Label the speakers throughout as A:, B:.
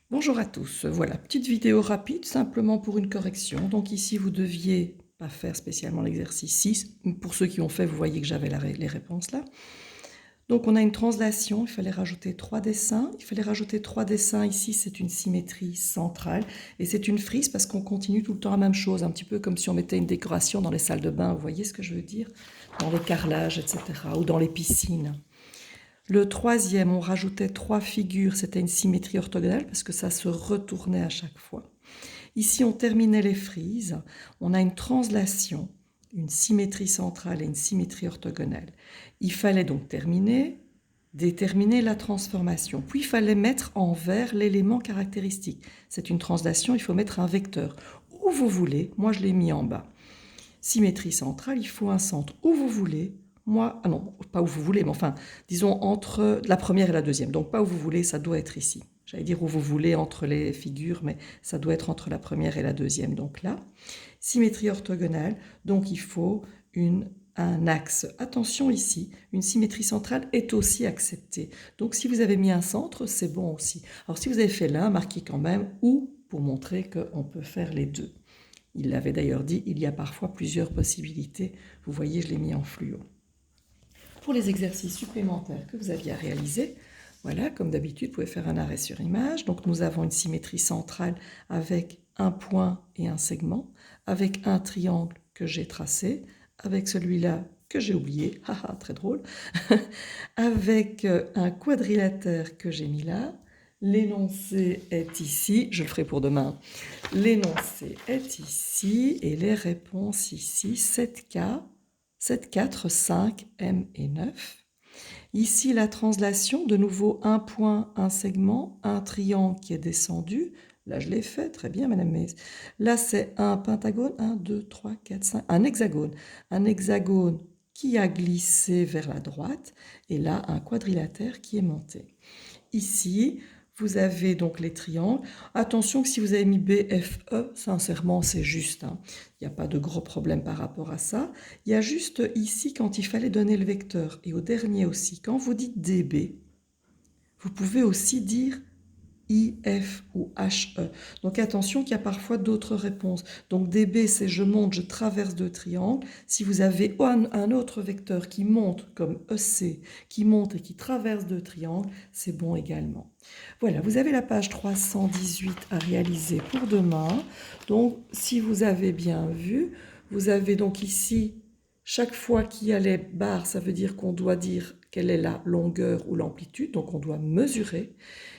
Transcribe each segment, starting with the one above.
A: Bonjour à tous, voilà, petite vidéo rapide simplement pour une correction. Donc ici vous deviez pas faire spécialement l'exercice 6. Pour ceux qui ont fait, vous voyez que j'avais les réponses là. Donc on a une translation, il fallait rajouter 3 dessins. Il fallait rajouter 3 dessins, ici c'est une symétrie centrale. Et c'est une frise parce qu'on continue tout le temps la même chose, un petit peu comme si on mettait une décoration dans les salles de bain, vous voyez ce que je veux dire? Dans les carrelages, etc. ou dans les piscines. Le troisième, on rajoutait 3 figures, c'était une symétrie orthogonale parce que ça se retournait à chaque fois. Ici, on terminait les frises, on a une translation, une symétrie centrale et une symétrie orthogonale. Il fallait donc déterminer la transformation, puis il fallait mettre en vert l'élément caractéristique. C'est une translation, il faut mettre un vecteur. Où vous voulez, moi je l'ai mis en bas. Symétrie centrale, il faut un centre où vous voulez. Moi, ah non, pas où vous voulez, mais enfin, disons entre la première et la deuxième. Donc pas où vous voulez, ça doit être ici. J'allais dire où vous voulez entre les figures, mais ça doit être entre la première et la deuxième. Donc là, symétrie orthogonale, donc il faut un axe. Attention ici, une symétrie centrale est aussi acceptée. Donc si vous avez mis un centre, c'est bon aussi. Alors si vous avez fait l'un, marquez quand même ou pour montrer qu'on peut faire les deux. Il l'avait d'ailleurs dit, il y a parfois plusieurs possibilités. Vous voyez, je l'ai mis en fluo. Pour les exercices supplémentaires que vous aviez à réaliser, voilà, comme d'habitude, vous pouvez faire un arrêt sur image. Donc nous avons une symétrie centrale avec un point et un segment, avec un triangle que j'ai tracé, avec celui-là que j'ai oublié, haha, très drôle, avec un quadrilatère que j'ai mis là. L'énoncé est ici, je le ferai pour demain. L'énoncé est ici et les réponses ici, 7K, 7, 4, 5, M et 9. Ici, la translation, de nouveau un point, un segment, un triangle qui est descendu. Là, je l'ai fait, très bien, Madame Mays. Là, c'est un pentagone, 1, 2, 3, 4, 5, un hexagone. Un hexagone qui a glissé vers la droite, et là, un quadrilatère qui est monté. Ici, vous avez donc les triangles. Attention que si vous avez mis BFE, sincèrement, c'est juste. Hein. Il n'y a pas de gros problème par rapport à ça. Il y a juste ici, quand il fallait donner le vecteur, et au dernier aussi, quand vous dites DB, vous pouvez aussi dire IF ou HE. Donc attention qu'il y a parfois d'autres réponses. Donc DB, c'est je monte, je traverse deux triangles. Si vous avez un autre vecteur qui monte comme EC, qui monte et qui traverse deux triangles, c'est bon également. Voilà, vous avez la page 318 à réaliser pour demain. Donc si vous avez bien vu, vous avez donc ici, chaque fois qu'il y a les barres, ça veut dire qu'on doit dire quelle est la longueur ou l'amplitude, donc on doit mesurer.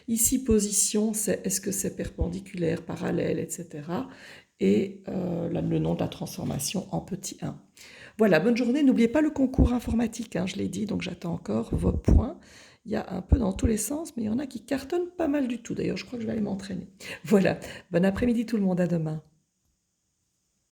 A: Ici, position, c'est est-ce que c'est perpendiculaire, parallèle, etc. Et le nom de la transformation en petit 1. Voilà, bonne journée. N'oubliez pas le concours informatique, hein, je l'ai dit, donc j'attends encore vos points. Il y a un peu dans tous les sens, mais il y en a qui cartonnent pas mal du tout. D'ailleurs, je crois que je vais aller m'entraîner. Voilà, bon après-midi tout le monde, à demain.